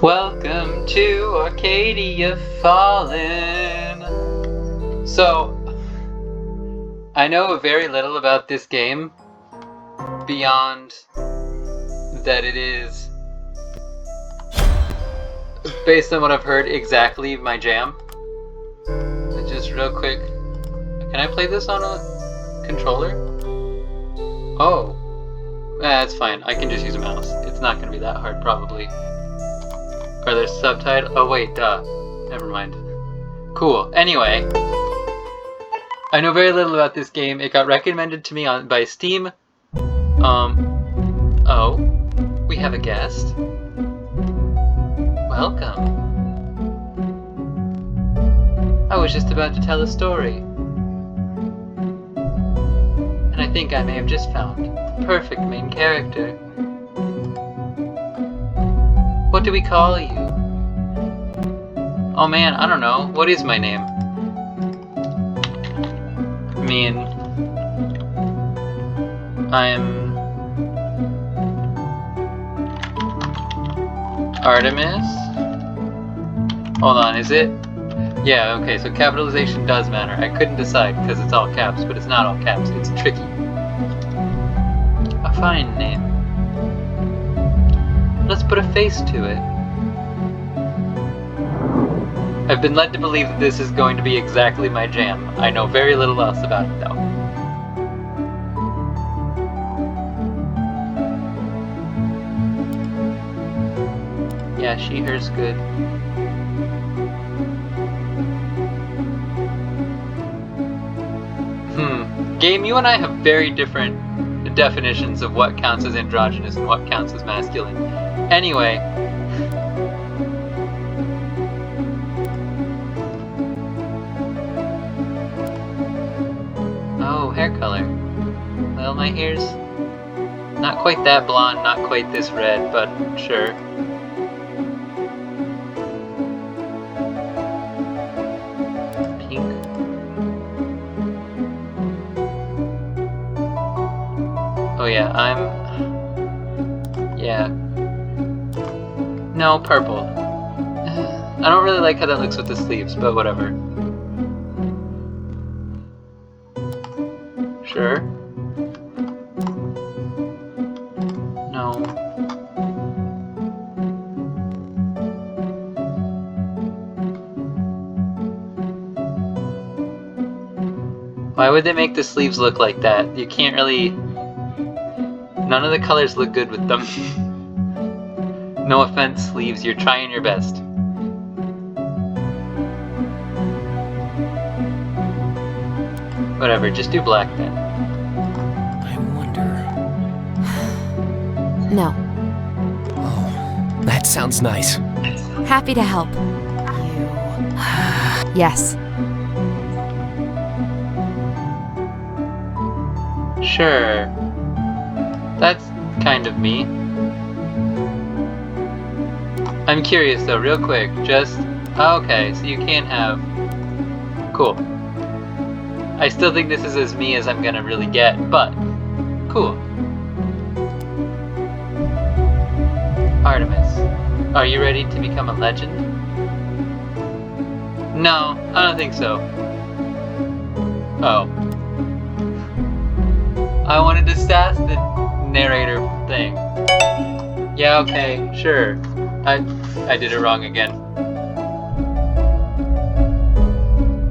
Welcome to Arcadia Fallen! So, I know very little about this game, beyond that it is, based on what I've heard, exactly my jam. Just real quick, can I play this on a controller? Oh, that's fine, I can just use a mouse. It's not going to be that hard, probably. Are there subtitles? Oh wait, duh. Never mind. Cool. Anyway, I know very little about this game. It got recommended to me by Steam. Oh, we have a guest. Welcome. I was just about to tell a story. And I think I may have just found the perfect main character. What do we call you? Oh man, I don't know. What is my name? I mean, I'm Artemis? Hold on, is it? Yeah, okay, so capitalization does matter. I couldn't decide because it's all caps, but it's not all caps. It's tricky. A fine name. Let's put a face to it. I've been led to believe that this is going to be exactly my jam. I know very little else about it, though. Yeah, she, her's good. Game, you and I have very different definitions of what counts as androgynous and what counts as masculine. Anyway. Oh, hair color. Well, my hair's not quite that blonde, not quite this red, but sure. Pink. Oh yeah, yeah. No, purple. I don't really like how that looks with the sleeves, but whatever. Sure. No. Why would they make the sleeves look like that? You can't really... None of the colors look good with them. No offense, sleeves, you're trying your best. Whatever, just do black then. I wonder... No. Oh, that sounds nice. Happy to help. Yes. Sure. That's kind of me. I'm curious though, real quick, just... Okay, so you can't have... Cool. I still think this is as me as I'm gonna really get, but... Cool. Artemis, are you ready to become a legend? No, I don't think so. Oh. I wanted to sass the narrator thing. Yeah, okay, sure. I did it wrong again.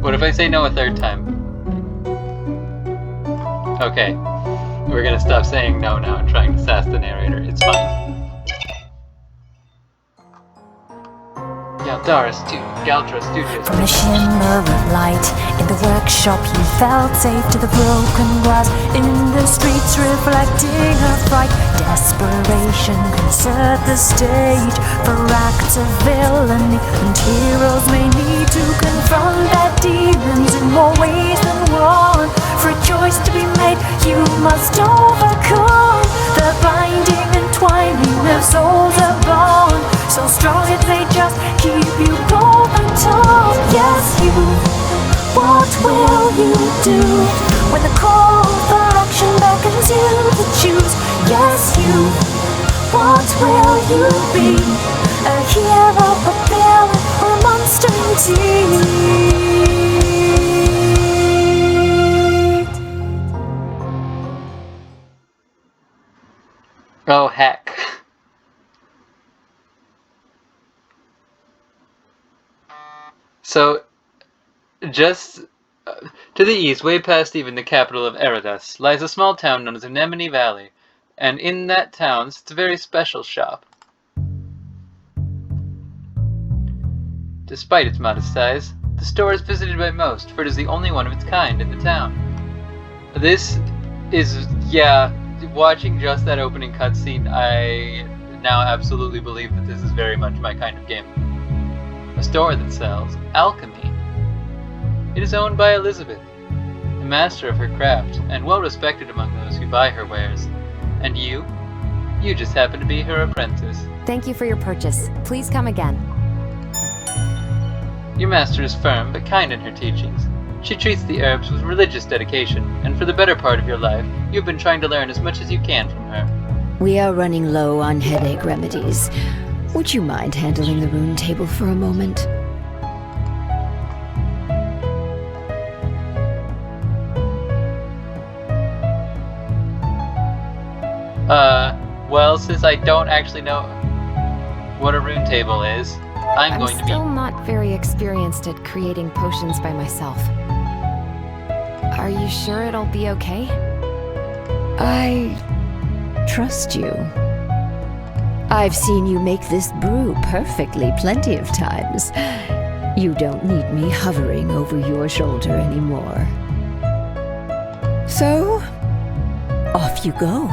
What if I say no a third time? Okay. We're gonna stop saying no now and trying to sass the narrator. It's fine. Galdra Studios. From the shimmer of light in the workshop, you felt safe to the broken glass. In the streets, reflecting her fright. Desperation can set the stage for acts of villainy, and heroes may need to confront their demons in more ways than one. For a choice to be made, you must overcome the binding and twining of souls are bound. So strong that they just keep you bold and tall. Yes, you. What will you do when the call for action beckons you to choose? Yes, you. What will you be? a hero, a villain, or a monster indeed. Oh, heck. So, just to the east, way past even the capital of Errand, lies a small town known as Anemone Valley. And in that town sits a very special shop. Despite its modest size, the store is visited by most, for it is the only one of its kind in the town. This is, watching just that opening cutscene, I now absolutely believe that this is very much my kind of game. A store that sells alchemy. It is owned by Elizabeth, a master of her craft, and well respected among those who buy her wares. And you just happen to be her apprentice. Thank you for your purchase. Please come again. Your master is firm but kind in her teachings. She treats the herbs with religious dedication, and for the better part of your life, you've been trying to learn as much as you can from her. We are running low on headache remedies. Would you mind handling the rune table for a moment? Well, since I don't actually know what a rune table is, I'm going to be... still not very experienced at creating potions by myself. Are you sure it'll be okay? I trust you. I've seen you make this brew perfectly plenty of times. You don't need me hovering over your shoulder anymore. So, off you go.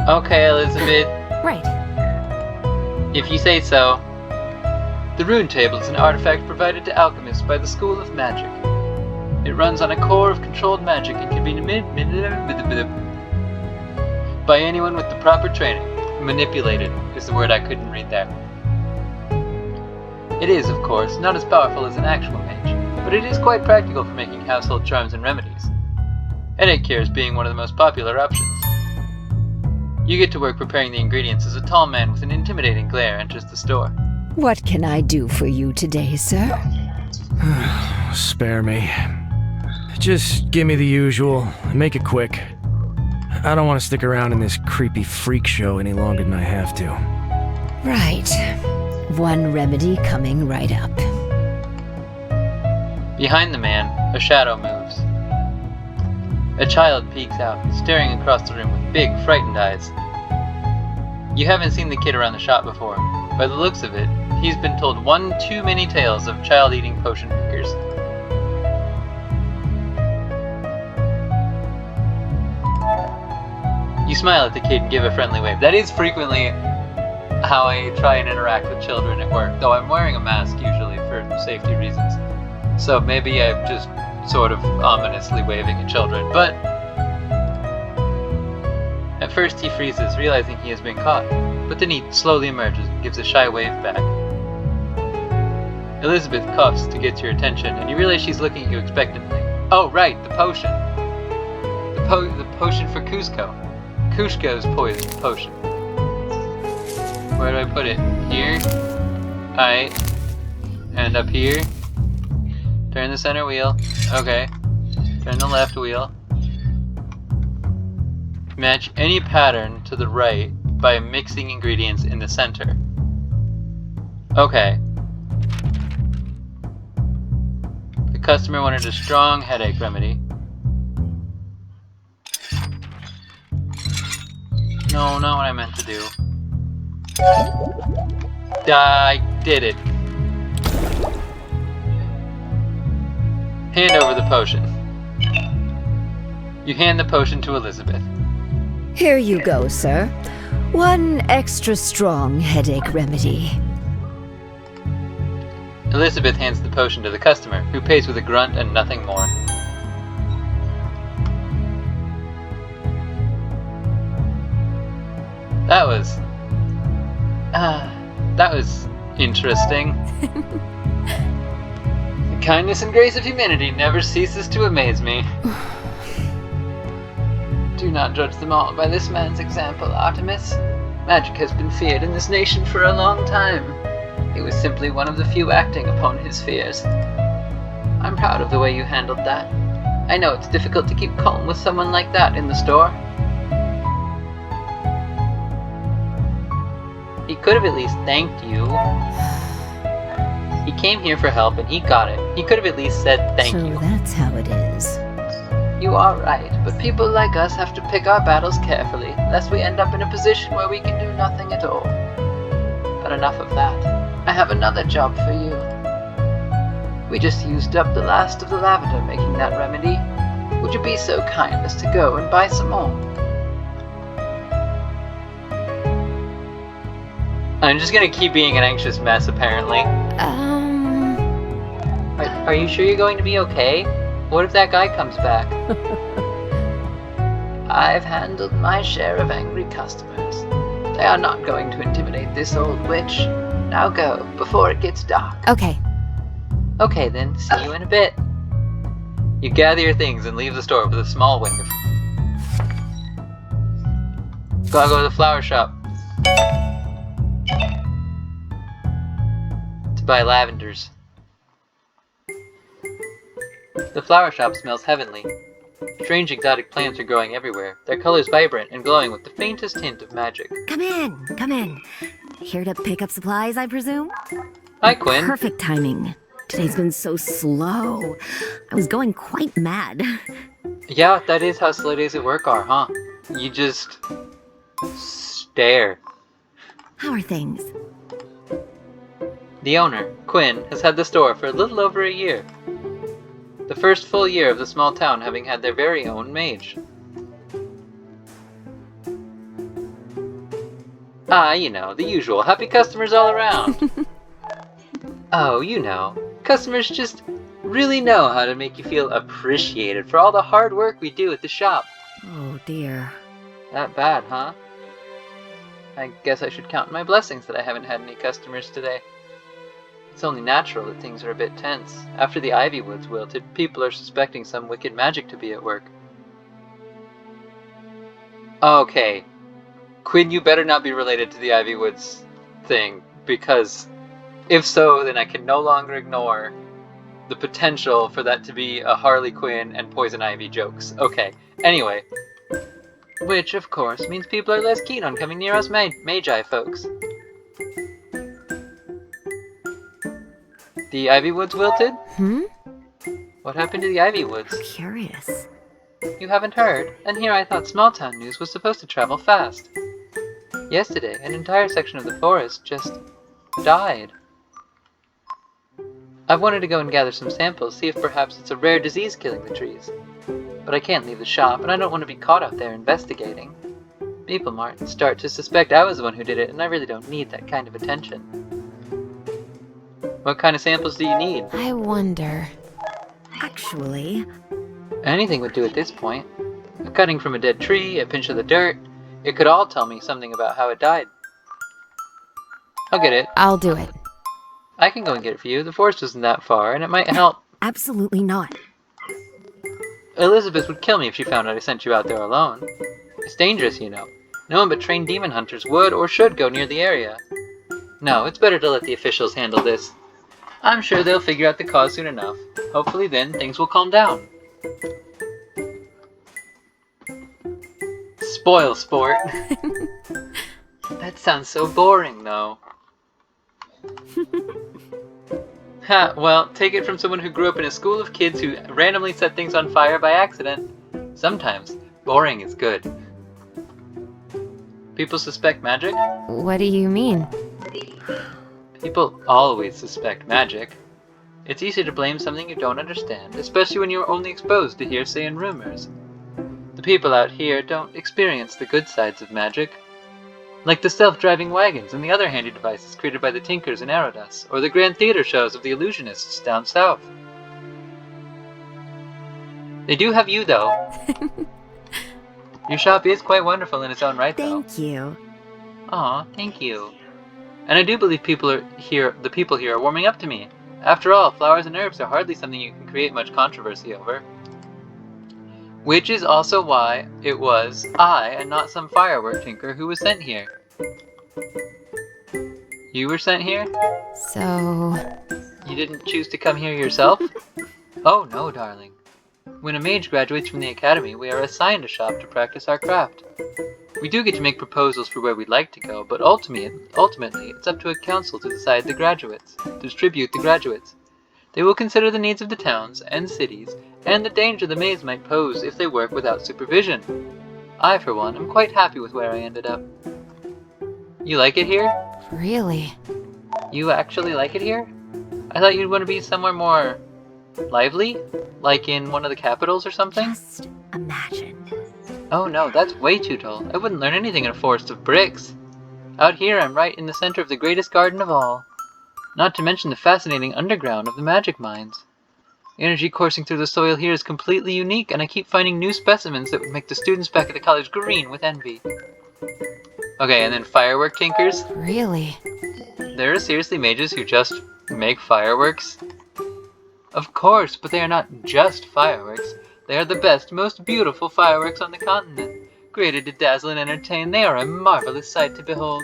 Okay, Elizabeth. Right. If you say so. The rune table is an artifact provided to alchemists by the School of Magic. It runs on a core of controlled magic and can be by anyone with the proper training. Manipulated is the word I couldn't read there. It is, of course, not as powerful as an actual mage, but it is quite practical for making household charms and remedies. Headache cures being one of the most popular options. You get to work preparing the ingredients as a tall man with an intimidating glare enters the store. What can I do for you today, sir? Spare me. Just give me the usual, and make it quick. I don't want to stick around in this creepy freak show any longer than I have to. Right. One remedy coming right up. Behind the man, a shadow moves. A child peeks out, staring across the room with big, frightened eyes. You haven't seen the kid around the shop before. By the looks of it, he's been told one too many tales of child-eating potion makers. You smile at the kid and give a friendly wave. That is frequently how I try and interact with children at work, though I'm wearing a mask usually for safety reasons. So maybe I'm just sort of ominously waving at children, but at first he freezes, realizing he has been caught, but then he slowly emerges and gives a shy wave back. Elizabeth coughs to get your attention, and you realize she's looking at you expectantly. Oh, right, the potion. The potion for Cusco. Cusco's poison potion. Where do I put it? Here? Alright. And up here. Turn the center wheel. Okay. Turn the left wheel. Match any pattern to the right by mixing ingredients in the center. Okay. The customer wanted a strong headache remedy. No, not what I meant to do. I did it. Hand over the potion. You hand the potion to Elizabeth. Here you go, sir. One extra strong headache remedy. Elizabeth hands the potion to the customer, who pays with a grunt and nothing more. That was interesting. The kindness and grace of humanity never ceases to amaze me. Do not judge them all by this man's example, Artemis. Magic has been feared in this nation for a long time. He was simply one of the few acting upon his fears. I'm proud of the way you handled that. I know it's difficult to keep calm with someone like that in the store. He could have at least thanked you. He came here for help and he got it. He could have at least said thank you. So that's how it is. You are right, but people like us have to pick our battles carefully, lest we end up in a position where we can do nothing at all. But enough of that. I have another job for you. We just used up the last of the lavender making that remedy. Would you be so kind as to go and buy some more? I'm just gonna keep being an anxious mess, apparently. Are you sure you're going to be okay? What if that guy comes back? I've handled my share of angry customers. They are not going to intimidate this old witch. Now go, before it gets dark. Okay. Okay then, see you in a bit. You gather your things and leave the store with a small wave. Gotta go to the flower shop. To buy lavenders. The flower shop smells heavenly. Strange exotic plants are growing everywhere, their colors vibrant and glowing with the faintest hint of magic. Come in, come in. Here to pick up supplies, I presume? Hi, Quinn. Perfect timing. Today's been so slow. I was going quite mad. Yeah, that is how slow days at work are, huh? You just stare. How are things? The owner, Quinn, has had the store for a little over a year. The first full year of the small town having had their very own mage. Ah, you know, the usual. Happy customers all around. Oh, you know. Customers just really know how to make you feel appreciated for all the hard work we do at the shop. Oh dear. That bad, huh? I guess I should count my blessings that I haven't had any customers today. It's only natural that things are a bit tense. After the ivy woods wilted, people are suspecting some wicked magic to be at work. Okay. Quinn, you better not be related to the ivy woods thing, because if so, then I can no longer ignore the potential for that to be a Harley Quinn and Poison Ivy jokes. Okay, anyway. Which, of course, means people are less keen on coming near us Magi folks. The ivy woods wilted? What happened to the ivy woods? Curious. You haven't heard? And here I thought small town news was supposed to travel fast. Yesterday, an entire section of the forest just died. I've wanted to go and gather some samples, see if perhaps it's a rare disease killing the trees. But I can't leave the shop, and I don't want to be caught out there investigating. People might start to suspect I was the one who did it, and I really don't need that kind of attention. What kind of samples do you need? I wonder. Actually, Anything would do at this point. A cutting from a dead tree, a pinch of the dirt. It could all tell me something about how it died. I'll get it. I'll do it. I can go and get it for you. The forest isn't that far, and it might help. absolutely not. Elizabeth would kill me if she found out I sent you out there alone. It's dangerous, you know. No one but trained demon hunters would or should go near the area. No, it's better to let the officials handle this. I'm sure they'll figure out the cause soon enough. Hopefully then, things will calm down. Spoil sport. That sounds so boring, though. Ha, well, take it from someone who grew up in a school of kids who randomly set things on fire by accident. Sometimes, boring is good. People suspect magic? What do you mean? People always suspect magic. It's easy to blame something you don't understand, especially when you're only exposed to hearsay and rumors. The people out here don't experience the good sides of magic. Like the self-driving wagons and the other handy devices created by the Tinkers in Errand, or the grand theater shows of the illusionists down south. They do have you, though. Your shop is quite wonderful in its own right, though. Thank you. Aw, thank you. And I do believe the people here are warming up to me. After all, flowers and herbs are hardly something you can create much controversy over. Which is also why it was I and not some firework tinker who was sent here. You were sent here? So, You didn't choose to come here yourself? Oh no, darling. When a mage graduates from the academy, we are assigned a shop to practice our craft. We do get to make proposals for where we'd like to go, but ultimately, it's up to a council to decide to distribute the graduates. They will consider the needs of the towns and cities, and the danger the maze might pose if they work without supervision. I, for one, am quite happy with where I ended up. You like it here? really? You actually like it here? I thought you'd want to be somewhere more lively? Like in one of the capitals or something? Just imagine. Oh no, that's way too dull. I wouldn't learn anything in a forest of bricks. Out here, I'm right in the center of the greatest garden of all. Not to mention the fascinating underground of the magic mines. The energy coursing through the soil here is completely unique, and I keep finding new specimens that would make the students back at the college green with envy. Okay, and then firework tinkers? Really? There are seriously mages who just make fireworks? Of course, but they are not just fireworks. They are the best, most beautiful fireworks on the continent. Created to dazzle and entertain, they are a marvelous sight to behold.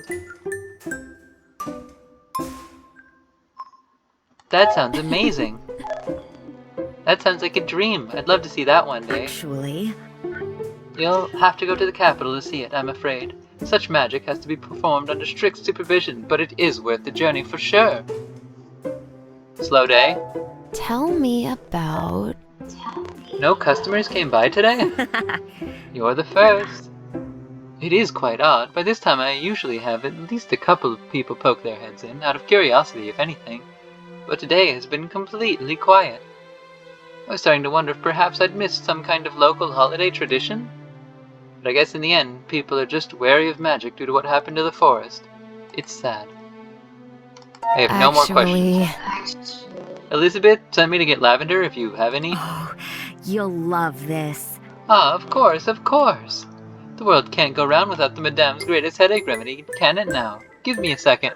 That sounds amazing. That sounds like a dream. I'd love to see that one day. Actually, You'll have to go to the capital to see it, I'm afraid. Such magic has to be performed under strict supervision, but it is worth the journey for sure. Slow day? Tell me about... No customers came by today? You're the first. It is quite odd. By this time I usually have at least a couple of people poke their heads in, out of curiosity if anything. But today has been completely quiet. I was starting to wonder if perhaps I'd missed some kind of local holiday tradition. But I guess in the end, people are just wary of magic due to what happened to the forest. It's sad. I have no more questions. Elizabeth sent me to get lavender if you have any. oh, you'll love this. Ah, of course, of course. The world can't go round without the Madame's greatest headache remedy, can it now? Give me a second.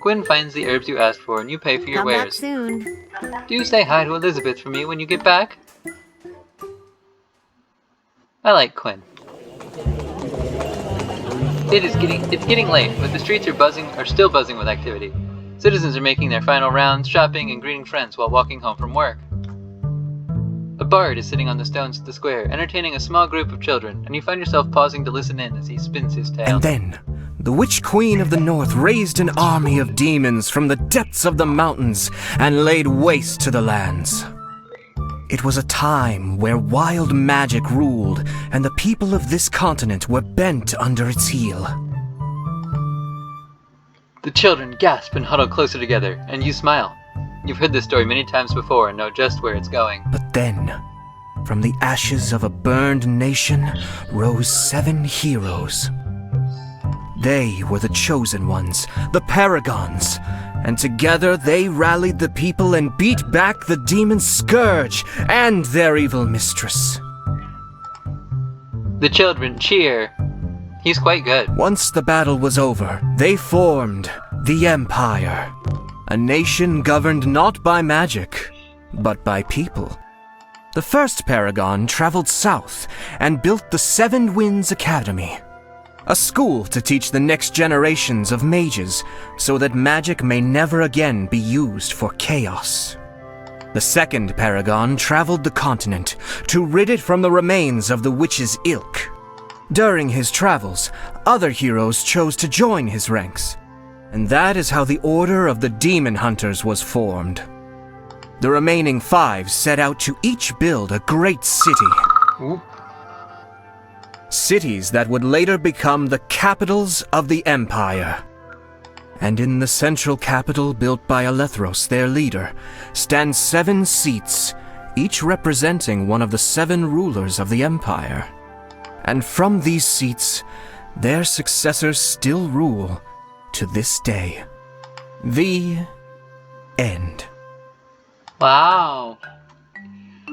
Quinn finds the herbs you asked for and you pay for your Come back wares. soon. Do say hi to Elizabeth for me when you get back. I like Quinn. It's getting late, but the streets are still buzzing with activity. Citizens are making their final rounds, shopping, and greeting friends while walking home from work. A bard is sitting on the stones at the square, entertaining a small group of children, and you find yourself pausing to listen in as he spins his tale. And then, the Witch Queen of the North raised an army of demons from the depths of the mountains and laid waste to the lands. It was a time where wild magic ruled, and the people of this continent were bent under its heel. The children gasp and huddle closer together, and you smile. You've heard this story many times before and know just where it's going. But then, from the ashes of a burned nation, rose 7 heroes. They were the chosen ones, the paragons, and together they rallied the people and beat back the demon Scourge and their evil mistress. The children cheer. He's quite good. Once the battle was over, they formed the Empire, a nation governed not by magic, but by people. The first paragon traveled south and built the 7 Winds Academy, a school to teach the next generations of mages so that magic may never again be used for chaos. The second paragon traveled the continent to rid it from the remains of the witch's ilk. During his travels, other heroes chose to join his ranks, and that is how the Order of the Demon Hunters was formed. The remaining 5 set out to each build a great city. Ooh. Cities that would later become the capitals of the Empire. And in the central capital built by Alethros, their leader, stand 7 seats, each representing one of the 7 rulers of the Empire. And from these seats, their successors still rule to this day. The end. Wow.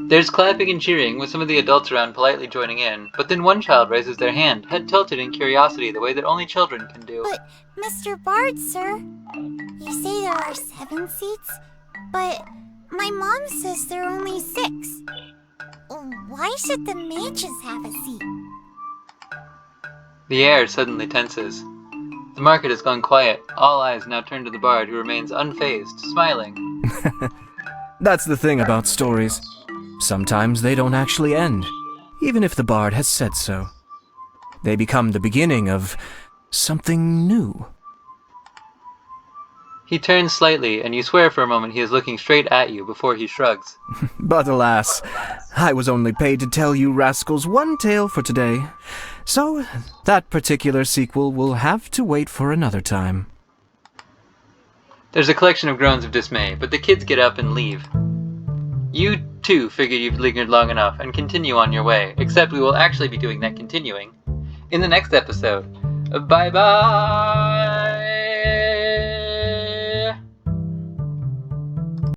There's clapping and cheering, with some of the adults around politely joining in, but then one child raises their hand, head tilted in curiosity the way that only children can do. But, Mr. Bard, sir, you say there are 7 seats, but my mom says there are only 6. Why should the mages have a seat? The air suddenly tenses. The market has gone quiet. All eyes now turn to the bard, who remains unfazed, smiling. That's the thing about stories. Sometimes they don't actually end, even if the bard has said so. They become the beginning of something new. He turns slightly, and you swear for a moment he is looking straight at you before he shrugs. But alas, I was only paid to tell you rascals one tale for today. So, that particular sequel will have to wait for another time. There's a collection of groans of dismay, but the kids get up and leave. You, too, figure you've lingered long enough and continue on your way, except we will actually be doing that continuing in the next episode. Bye-bye!